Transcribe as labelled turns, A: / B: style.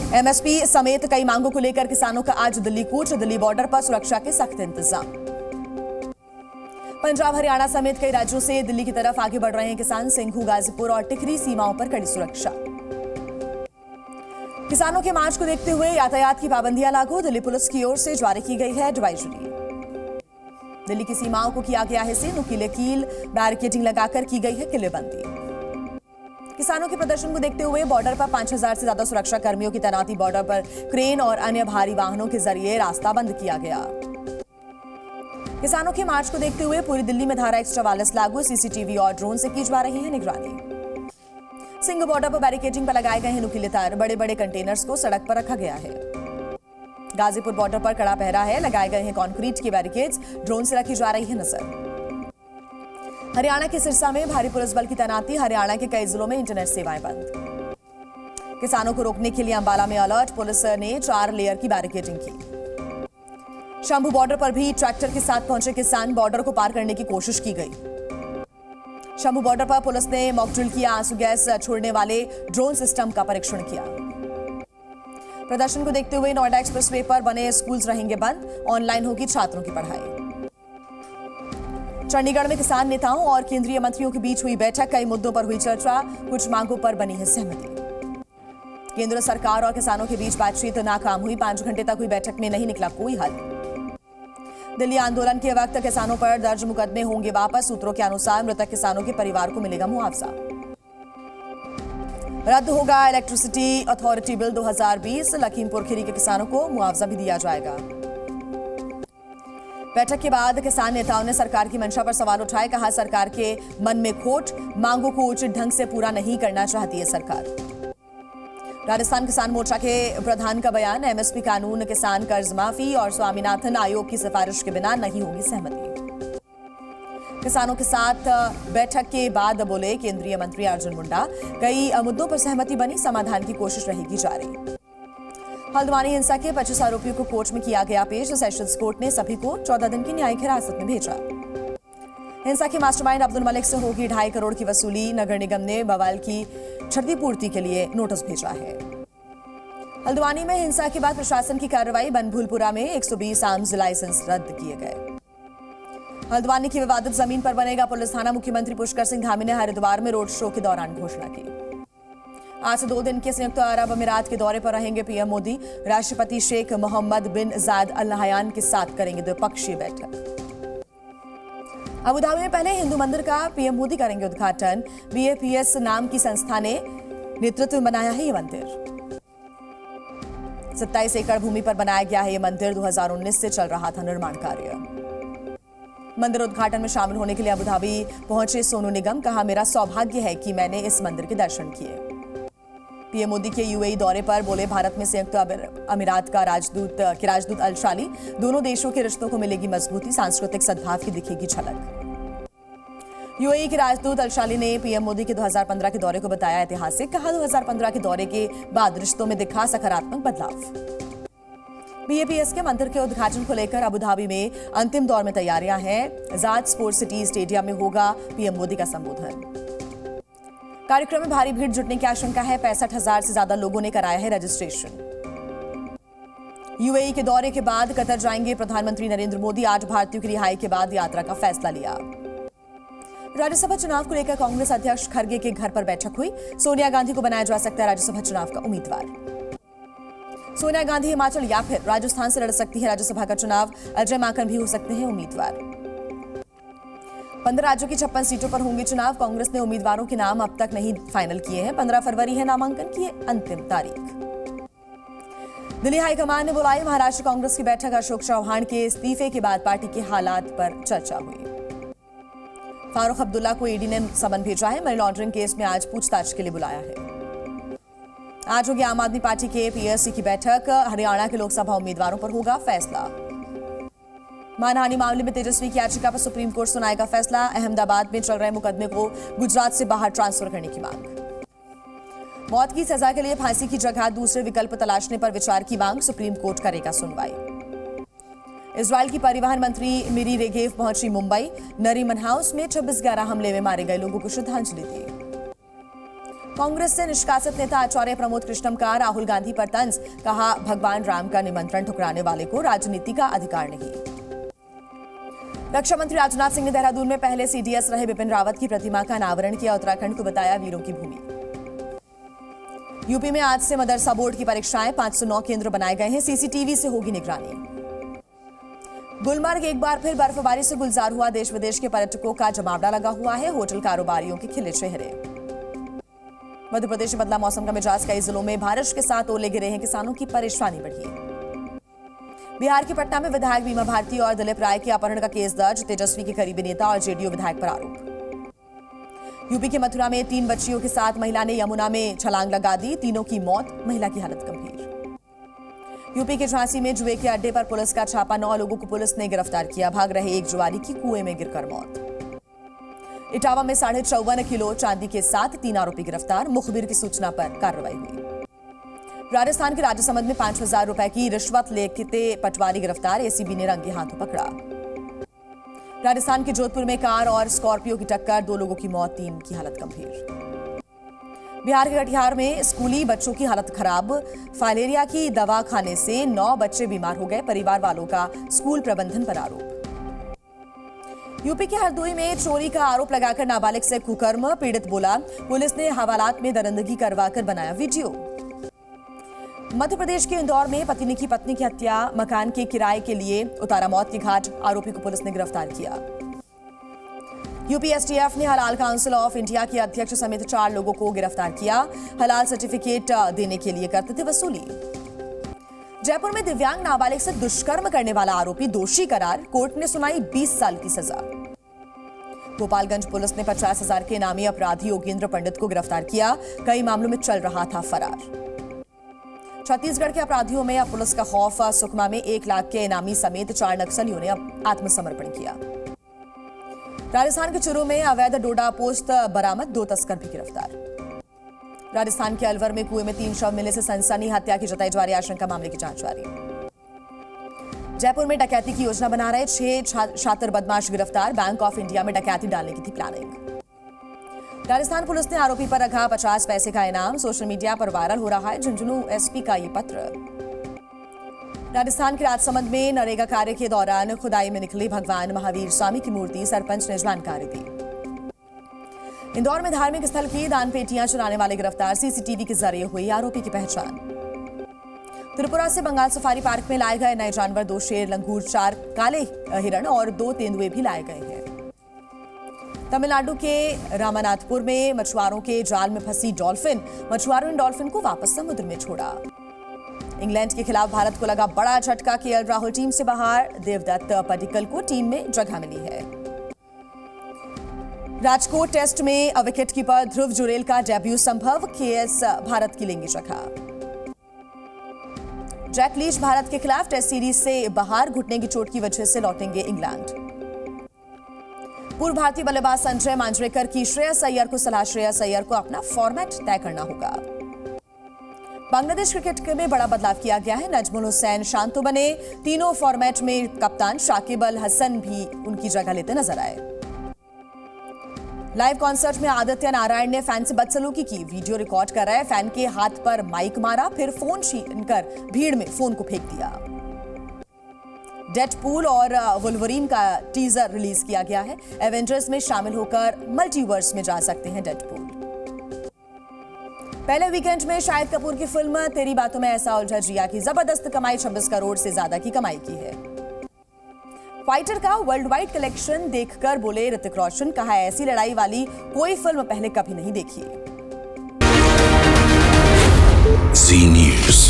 A: MSP समेत कई मांगों को लेकर किसानों का आज दिल्ली कूच। दिल्ली बॉर्डर पर सुरक्षा के सख्त इंतजाम। पंजाब हरियाणा समेत कई राज्यों से दिल्ली की तरफ आगे बढ़ रहे हैं किसान। सिंघू, गाजीपुर और टिकरी सीमाओं पर कड़ी सुरक्षा। किसानों के मार्च को देखते हुए यातायात की पाबंदियां लागू। दिल्ली पुलिस की ओर से जारी की गई है एडवाइजरी। दिल्ली की सीमाओं को किया गया है सील। नुकीले कील बैरिकेडिंग लगाकर की गई है किलेबंदी। किसानों के प्रदर्शन को देखते हुए बॉर्डर पर 5000 से ज्यादा सुरक्षा कर्मियों की तैनाती। बॉर्डर पर क्रेन और अन्य भारी वाहनों के जरिए रास्ता बंद किया गया। किसानों के मार्च को देखते हुए पूरी दिल्ली में धारा 144 लागू। सीसीटीवी और ड्रोन से की जा रही है निगरानी। सिंघ बॉर्डर पर बैरिकेडिंग पर लगाए गए हैं नुकीले तार। बड़े बड़े कंटेनर्स को सड़क पर रखा गया है। गाजीपुर बॉर्डर पर कड़ा पहरा है। लगाए गए हैं कंक्रीट के बैरिकेड्स। ड्रोन से रखी जा रही है नजर। हरियाणा के सिरसा में भारी पुलिस बल की तैनाती। हरियाणा के कई जिलों में इंटरनेट सेवाएं बंद। किसानों को रोकने के लिए अंबाला में अलर्ट। पुलिस ने 4 लेयर की बैरिकेडिंग की। शंभू बॉर्डर पर भी ट्रैक्टर के साथ पहुंचे किसान। बॉर्डर को पार करने की कोशिश की गई। शंभू बॉर्डर पर पुलिस ने मॉक ड्रिल किया। आंसू गैस छोड़ने वाले ड्रोन सिस्टम का परीक्षण किया। प्रदर्शन को देखते हुए नोएडा एक्सप्रेसवे पर बने स्कूल्स रहेंगे बंद। ऑनलाइन होगी छात्रों की पढ़ाई। चंडीगढ़ में किसान नेताओं और केंद्रीय मंत्रियों के बीच हुई बैठक। कई मुद्दों पर हुई चर्चा। कुछ मांगों पर बनी है सहमति। केंद्र सरकार और किसानों के बीच बातचीत नाकाम हुई। 5 घंटे तक हुई बैठक में नहीं निकला कोई हल। दिल्ली आंदोलन के वक्त किसानों पर दर्ज मुकदमे होंगे वापस। सूत्रों के अनुसार मृतक किसानों के परिवार को मिलेगा मुआवजा। रद्द होगा electricity authority bill 2020। Lakhimpur Kheri के किसानों को मुआवजा भी दिया जाएगा। बैठक के बाद किसान नेताओं ने सरकार की मंशा पर सवाल उठाए। कहा सरकार के मन में खोट। मांगों को उचित ढंग से पूरा नहीं करना चाहती है सरकार। राजस्थान किसान मोर्चा के प्रधान का बयान। एमएसपी कानून, किसान कर्ज माफी और स्वामीनाथन आयोग की सिफारिश के बिना नहीं होगी सहमति। किसानों के साथ बैठक के बाद बोले केंद्रीय मंत्री अर्जुन मुंडा। कई मुद्दों पर सहमति बनी। समाधान की कोशिश रहेगी जारी। हल्द्वानी हिंसा के 25 आरोपियों को कोर्ट में किया गया पेश। सेशंस कोर्ट ने सभी को 14 दिन की न्यायिक हिरासत में भेजा। हिंसा के मास्टरमाइंड अब्दुल मलिक से होगी 2.5 करोड़ की वसूली। नगर निगम ने बवाल की क्षतिपूर्ति के लिए नोटिस भेजा है। हल्द्वानी में हिंसा के बाद प्रशासन की कार्रवाई। बनभूलपुरा में 120 आर्म्स लाइसेंस रद्द किए गए। हल्द्वानी की विवादित जमीन पर बनेगा पुलिस थाना। मुख्यमंत्री पुष्कर सिंह धामी ने हरिद्वार में रोड शो के दौरान घोषणा की। आज से 2 दिन के संयुक्त अरब अमीरात के दौरे पर रहेंगे पीएम मोदी। राष्ट्रपति शेख मोहम्मद बिन जायद अल नहयान के साथ करेंगे द्विपक्षीय बैठक। अबुधाबी में पहले हिंदू मंदिर का पीएम मोदी करेंगे उद्घाटन। BAPS नाम की संस्था ने नेतृत्व में बनाया है ये मंदिर। 27 एकड़ भूमि पर बनाया गया है ये मंदिर। 2019 से चल रहा था निर्माण कार्य। मंदिर उद्घाटन में शामिल होने के लिए अबुधाबी पहुंचे सोनू निगम। कहा मेरा सौभाग्य है कि मैंने इस मंदिर के दर्शन किए। पीएम मोदी के UAE दौरे पर बोले भारत में संयुक्त अमीरात का राजदूत अल शाली। दोनों देशों के रिश्तों को मिलेगी मजबूती। सांस्कृतिक सद्भाव की दिखेगी झलक। UAE के राजदूत अल शाली ने पीएम मोदी के 2015 के दौरे को बताया ऐतिहासिक। कहा 2015 के दौरे के बाद रिश्तों में दिखा सकारात्मक बदलाव। BAPS के मंदिर के उद्घाटन को लेकर अबुधाबी में अंतिम दौर में तैयारियां हैं। जाद स्पोर्ट्स सिटी स्टेडियम में होगा पीएम मोदी का संबोधन। कार्यक्रम में भारी भीड़ जुटने की आशंका है। 65,000 से ज्यादा लोगों ने कराया है रजिस्ट्रेशन। UAE के दौरे के बाद कतर जाएंगे प्रधानमंत्री नरेंद्र मोदी। 8 भारतीयों की रिहाई के बाद यात्रा का फैसला लिया। राज्यसभा चुनाव को लेकर कांग्रेस अध्यक्ष खड़गे के घर पर बैठक हुई। सोनिया गांधी को बनाया जा सकता है राज्यसभा चुनाव का उम्मीदवार। सोनिया गांधी हिमाचल या फिर राजस्थान से लड़ सकती है राज्यसभा का चुनाव। अजय माकन भी हो सकते हैं उम्मीदवार। 15 राज्यों की 56 सीटों पर होंगे चुनाव। कांग्रेस ने उम्मीदवारों के नाम अब तक नहीं फाइनल किए हैं। 15 फरवरी है नामांकन की अंतिम तारीख। दिल्ली हाईकमान ने बुलाई महाराष्ट्र कांग्रेस की बैठक। अशोक चौहान के इस्तीफे के बाद पार्टी के हालात पर चर्चा हुई। फारूक अब्दुल्ला को ईडी ने समन भेजा है। मनी लॉन्ड्रिंग केस में आज पूछताछ के लिए बुलाया है। आज होगी आम आदमी पार्टी के PSC की बैठक। हरियाणा के लोकसभा उम्मीदवारों पर होगा फैसला। मानहानि मामले में तेजस्वी की याचिका पर सुप्रीम कोर्ट सुनाएगा फैसला। अहमदाबाद में चल रहे मुकदमे को गुजरात से बाहर ट्रांसफर करने की मांग। मौत की सजा के लिए फांसी की जगह दूसरे विकल्प तलाशने पर विचार की मांग। सुप्रीम कोर्ट करेगा सुनवाई। इजरायल की परिवहन मंत्री मिरी रेगेव पहुंची मुंबई। नरीमन हाउस में 26/11 हमले में मारे गए लोगों को श्रद्धांजलि दी। कांग्रेस से निष्कासित नेता आचार्य प्रमोद कृष्णम का राहुल गांधी पर तंज, कहा भगवान राम का निमंत्रण ठुकराने वाले को राजनीति का अधिकार नहीं। रक्षा मंत्री राजनाथ सिंह ने देहरादून में पहले सीडीएस रहे बिपिन रावत की प्रतिमा का अनावरण किया, उत्तराखंड को बताया वीरों की भूमि। यूपी में आज से मदरसा बोर्ड की परीक्षाएं, 509 केंद्र बनाए गए हैं, सीसीटीवी से होगी निगरानी। गुलमर्ग एक बार फिर बर्फबारी से गुलजार हुआ, देश विदेश के पर्यटकों का जमावड़ा लगा हुआ है, होटल कारोबारियों के खिले चेहरे। मध्य प्रदेश में बदला मौसम का मिजाज, कई जिलों में बारिश के साथ ओले गिरे हैं, किसानों की परेशानी बढ़ी। बिहार के पटना में विधायक बीमा भारती और दिलीप राय के अपहरण का केस दर्ज, तेजस्वी के करीबी नेता और जेडीयू विधायक पर आरोप। यूपी के मथुरा में 3 बच्चियों के साथ महिला ने यमुना में छलांग लगा दी, तीनों की मौत, महिला की हालत गंभीर। यूपी के झांसी में जुए के अड्डे पर पुलिस का छापा, 9 लोगों को पुलिस ने गिरफ्तार किया, भाग रहे एक जुआरी की कुएं में गिरकर मौत। इटावा में 54.5 किलो चांदी के साथ 3 आरोपी गिरफ्तार, मुखबिर की सूचना पर कार्रवाई हुई। राजस्थान के राजसमंद में 5,000 रुपए की रिश्वत लेते पटवारी गिरफ्तार, एसीबी ने रंगे हाथों पकड़ा। राजस्थान के जोधपुर में कार और स्कॉर्पियो की टक्कर, 2 लोगों की मौत, 3 की हालत गंभीर। बिहार के कटिहार में स्कूली बच्चों की हालत खराब, फाइलेरिया की दवा खाने से 9 बच्चे बीमार हो गए, परिवार वालों का स्कूल प्रबंधन पर आरोप। यूपी के हरदोई में चोरी का आरोप लगाकर नाबालिग से कुकर्म, पीड़ित बोला पुलिस ने हवालात में दरिंदगी करवाकर बनाया वीडियो। मध्य प्रदेश के इंदौर में पति ने की पत्नी की हत्या, मकान के किराए के लिए उतारा मौत के घाट, आरोपी को पुलिस ने गिरफ्तार किया। यूपी एसटीएफ ने हलाल काउंसिल ऑफ इंडिया के अध्यक्ष समेत 4 लोगों को गिरफ्तार किया, हलाल सर्टिफिकेट देने के लिए करते थे वसूली। जयपुर में दिव्यांग नाबालिग से दुष्कर्म करने वाला आरोपी दोषी करार, कोर्ट ने सुनाई 20 साल की सजा। गोपालगंज पुलिस ने 50,000 के इनामी अपराधी योगेंद्र पंडित को गिरफ्तार किया, कई मामलों में चल रहा था फरार। छत्तीसगढ़ के अपराधियों में अब पुलिस का खौफ, सुकमा में 1 लाख के इनामी समेत 4 नक्सलियों ने आत्मसमर्पण किया। राजस्थान के चूरू में अवैध डोडा पोस्त बरामद, 2 तस्कर भी गिरफ्तार। राजस्थान के अलवर में कुएं में 3 शव मिलने से सनसनी, हत्या की जताई जा रही आशंका, मामले की जांच जारी। जयपुर में डकैती की योजना बना रहे 6 शातिर बदमाश गिरफ्तार, बैंक ऑफ इंडिया में डकैती डालने की थी प्लानिंग। राजस्थान पुलिस ने आरोपी पर रखा 50 पैसे का इनाम, सोशल मीडिया पर वायरल हो रहा है झुंझुनू एसपी का ये पत्र। राजस्थान के राजसमंद में नरेगा कार्य के दौरान खुदाई में निकली भगवान महावीर स्वामी की मूर्ति, सरपंच ने जानकारी दी। इंदौर में धार्मिक स्थल की दान पेटियां चुराने वाले गिरफ्तार, सीसीटीवी के जरिए हुई आरोपी की पहचान। त्रिपुरा से बंगाल सफारी पार्क में लाए गए नए जानवर, 2 शेर, लंगूर, 4 काले हिरण और 2 तेंदुए भी लाए गए हैं। तमिलनाडु के रामनाथपुर में मछुआरों के जाल में फंसी डॉल्फिन, मछुआरों ने डॉल्फिन को वापस समुद्र में छोड़ा। इंग्लैंड के खिलाफ भारत को लगा बड़ा झटका, केएल राहुल टीम से बाहर, देवदत्त पडिक्कल को टीम में जगह मिली है। राजकोट टेस्ट में विकेट कीपर ध्रुव जुरेल का डेब्यू संभव, केएस भारत की लेंगे जगह। जैक लीच भारत के खिलाफ टेस्ट सीरीज से बाहर, घुटने की चोट की वजह से लौटेंगे इंग्लैंड। पूर्व भारतीय बल्लेबाज संजय मांजरेकर की श्रेयस अय्यर को सलाह, श्रेयस अय्यर को अपना फॉर्मेट तय करना होगा। बांग्लादेश क्रिकेट में बड़ा बदलाव किया गया है, नजमुल हुसैन शांतो बने, तीनों फॉर्मेट में कप्तान, शाकिब अल हसन भी उनकी जगह लेते नजर आए। लाइव कॉन्सर्ट में आदित्य नारायण ने फैन से बदसलूकी की, वीडियो रिकॉर्ड कर रहे फैन के हाथ पर माइक मारा, फिर फोन छीनकर भीड़ में फोन को फेंक दिया। डेडपूल और वुल्वरीन का टीजर रिलीज किया गया है, एवेंजर्स में शामिल होकर मल्टीवर्स में जा सकते हैं डेडपूल। पहले वीकेंड में शाहिद कपूर की फिल्म तेरी बातों में ऐसा उलझा जिया की जबरदस्त कमाई, 26 करोड़ से ज्यादा की कमाई की है। फाइटर का वर्ल्ड वाइड कलेक्शन देखकर बोले ऋतिक रोशन, कहा ऐसी लड़ाई वाली कोई फिल्म पहले कभी नहीं देखी।
B: जी न्यूज़।